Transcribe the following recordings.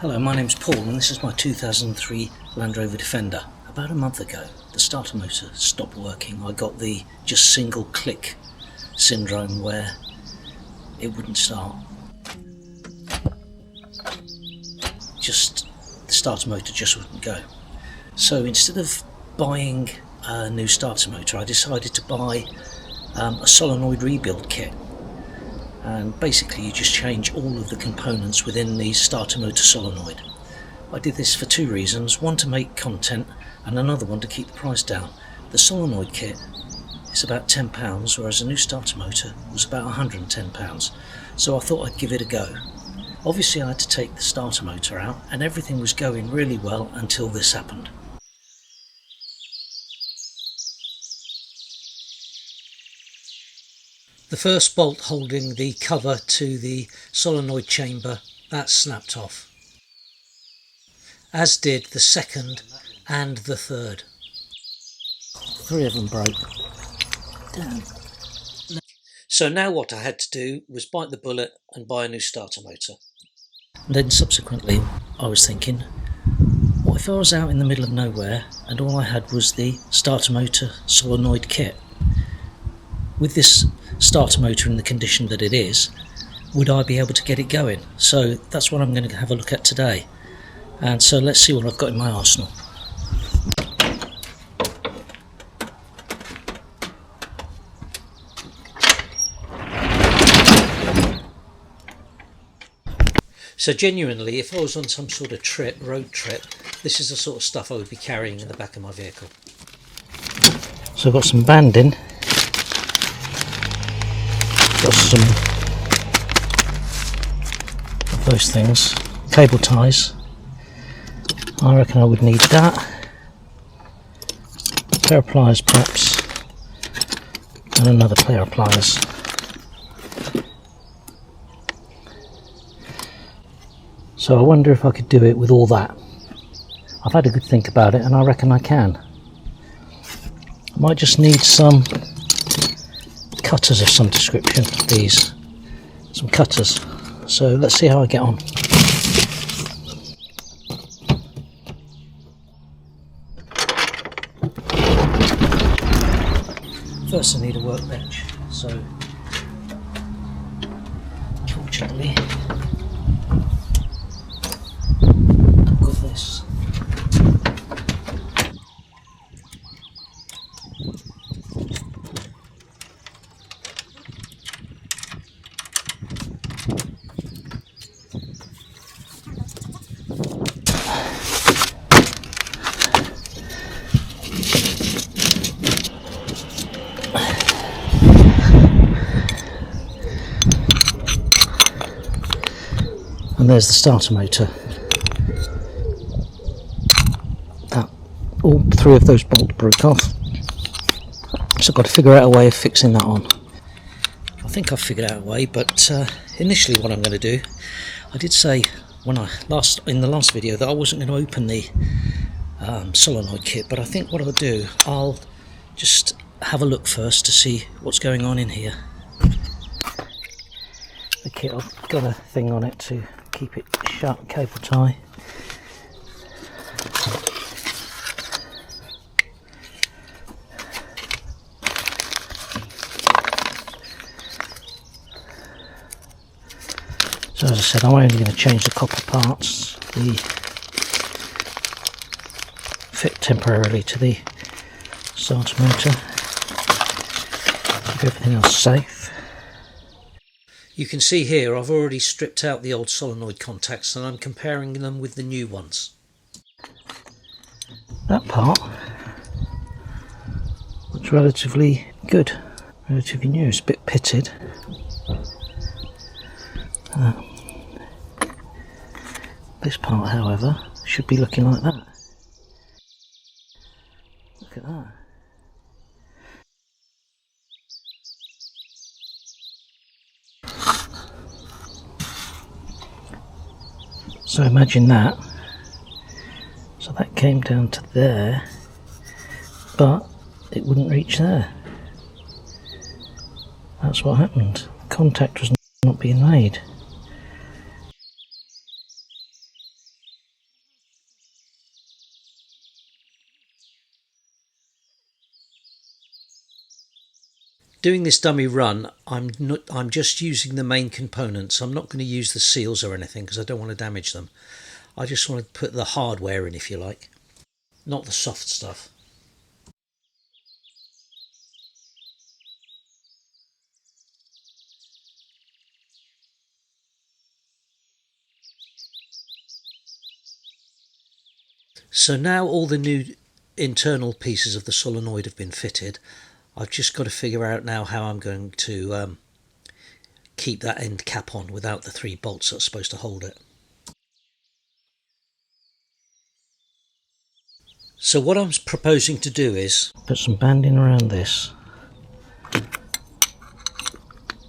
Hello, my name's Paul and this is my 2003 Land Rover Defender. About a month ago, the starter motor stopped working. I got the just single click syndrome where it wouldn't start. The starter motor just wouldn't go. So instead of buying a new starter motor, I decided to buy a solenoid rebuild kit. And basically you just change all of the components within the starter motor solenoid. I did this for two reasons, one to make content and another one to keep the price down. The solenoid kit is about £10, whereas a new starter motor was about £110, so I thought I'd give it a go. Obviously I had to take the starter motor out and everything was going really well until this happened. The first bolt holding the cover to the solenoid chamber, that snapped off, as did the second and the third. Three of them broke. Damn. So now what I had to do was bite the bullet and buy a new starter motor. And then subsequently I was thinking, what if I was out in the middle of nowhere and all I had was the starter motor solenoid kit? With this starter motor in the condition that it is, would I be able to get it going? So that's what I'm going to have a look at today. And so let's see what I've got in my arsenal. So genuinely, if I was on some sort of road trip, this is the sort of stuff I would be carrying in the back of my vehicle. So I've got some banding. Got some of those things, cable ties. I reckon I would need that, a pair of pliers perhaps, and another pair of pliers. So I wonder if I could do it with all that. I've had a good think about it and I reckon I can. I might just need some cutters of some description, some cutters. So let's see how I get on. First I need a workbench, so fortunately I've got this. And there's the starter motor. All three of those bolts broke off. So I've got to figure out a way of fixing that on. I think I've figured out a way, but initially what I'm going to do, I did say in the last video that I wasn't going to open the solenoid kit, but I think what I'll do, I'll just have a look first to see what's going on in here. The kit, I've got a thing on it to keep it shut, cable tie. So as I said, I'm only going to change the copper parts, fit temporarily to the starter motor, keep everything else safe. You can see here I've already stripped out the old solenoid contacts and I'm comparing them with the new ones. That part looks relatively good, relatively new. It's a bit pitted. This part, however, should be looking like that. Look at that. So imagine that. So that came down to there, but it wouldn't reach there. That's what happened. Contact was not being made. Doing this dummy run, I'm just using the main components. I'm not going to use the seals or anything because I don't want to damage them. I just want to put the hardware in, if you like, not the soft stuff. So now all the new internal pieces of the solenoid have been fitted. I've just got to figure out now how I'm going to keep that end cap on without the 3 bolts that are supposed to hold it. So what I'm proposing to do is put some banding around this,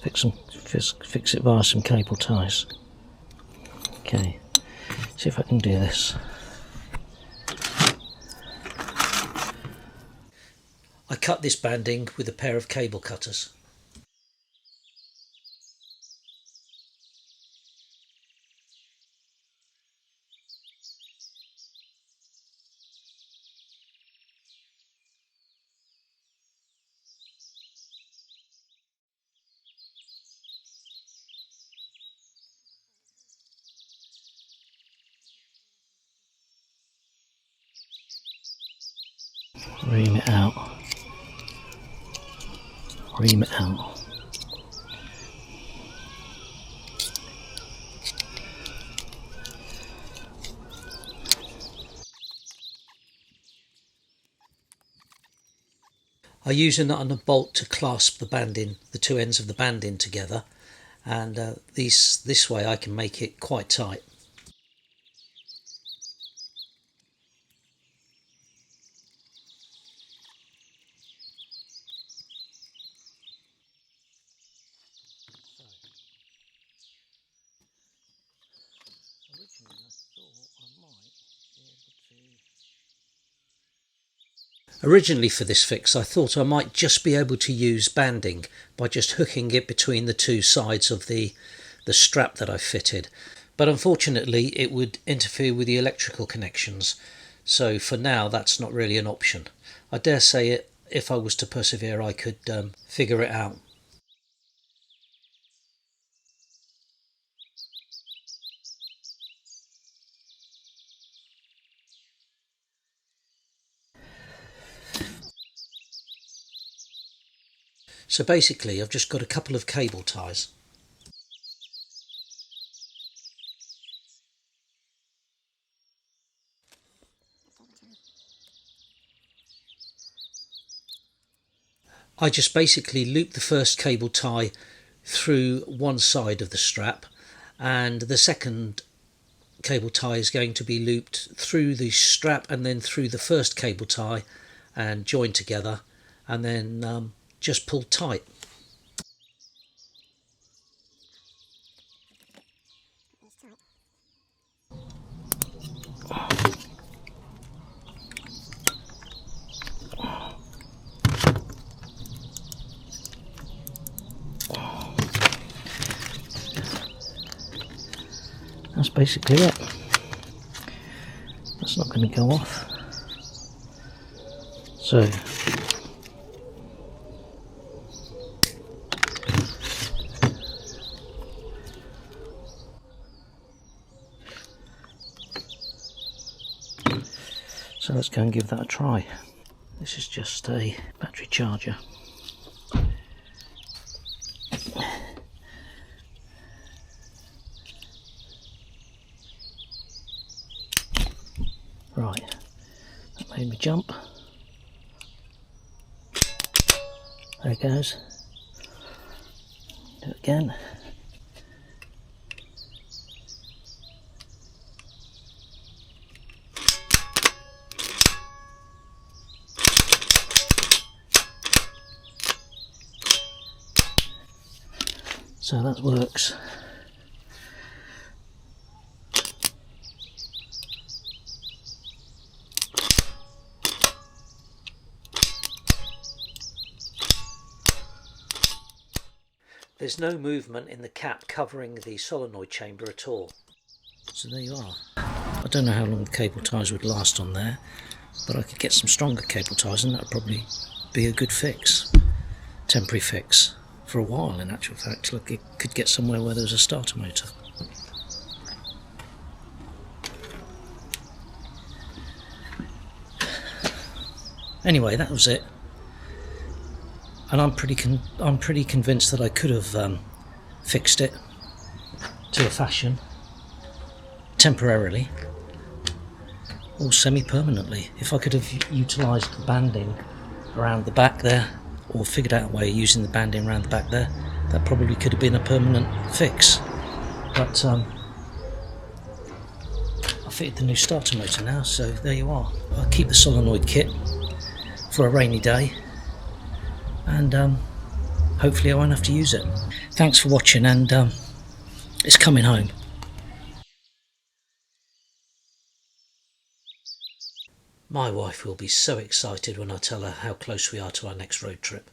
fix it via some cable ties. Okay, see if I can do this. I cut this banding with a pair of cable cutters. Ream it out. Ream it out. I use a nut and a bolt to clasp the banding, the 2 ends of the banding together, and this way I can make it quite tight. Originally for this fix I thought I might just be able to use banding by just hooking it between the 2 sides of the strap that I fitted, but unfortunately it would interfere with the electrical connections, so for now that's not really an option. I dare say if I was to persevere I could figure it out. So basically I've just got a couple of cable ties. I just basically loop the first cable tie through one side of the strap, and the second cable tie is going to be looped through the strap and then through the first cable tie and joined together, and then just pulled tight. That's basically it. That's not going to go off. So let's go and give that a try. This is just a battery charger. Right, that made me jump. There it goes. Do it again. So that works. There's no movement in the cap covering the solenoid chamber at all. So there you are. I don't know how long the cable ties would last on there, but I could get some stronger cable ties and that would probably be a good fix. temporary fix for a while, in actual fact. Look, it could get somewhere where there was a starter motor. Anyway, that was it, and I'm pretty convinced that I could have fixed it to a fashion temporarily or semi-permanently if I could have utilised the banding around the back there, or figured out a way of using the banding around the back there. That probably could have been a permanent fix, but I fitted the new starter motor now, so there you are. I'll keep the solenoid kit for a rainy day, and hopefully I won't have to use it. Thanks for watching, and it's coming home. My wife will be so excited when I tell her how close we are to our next road trip.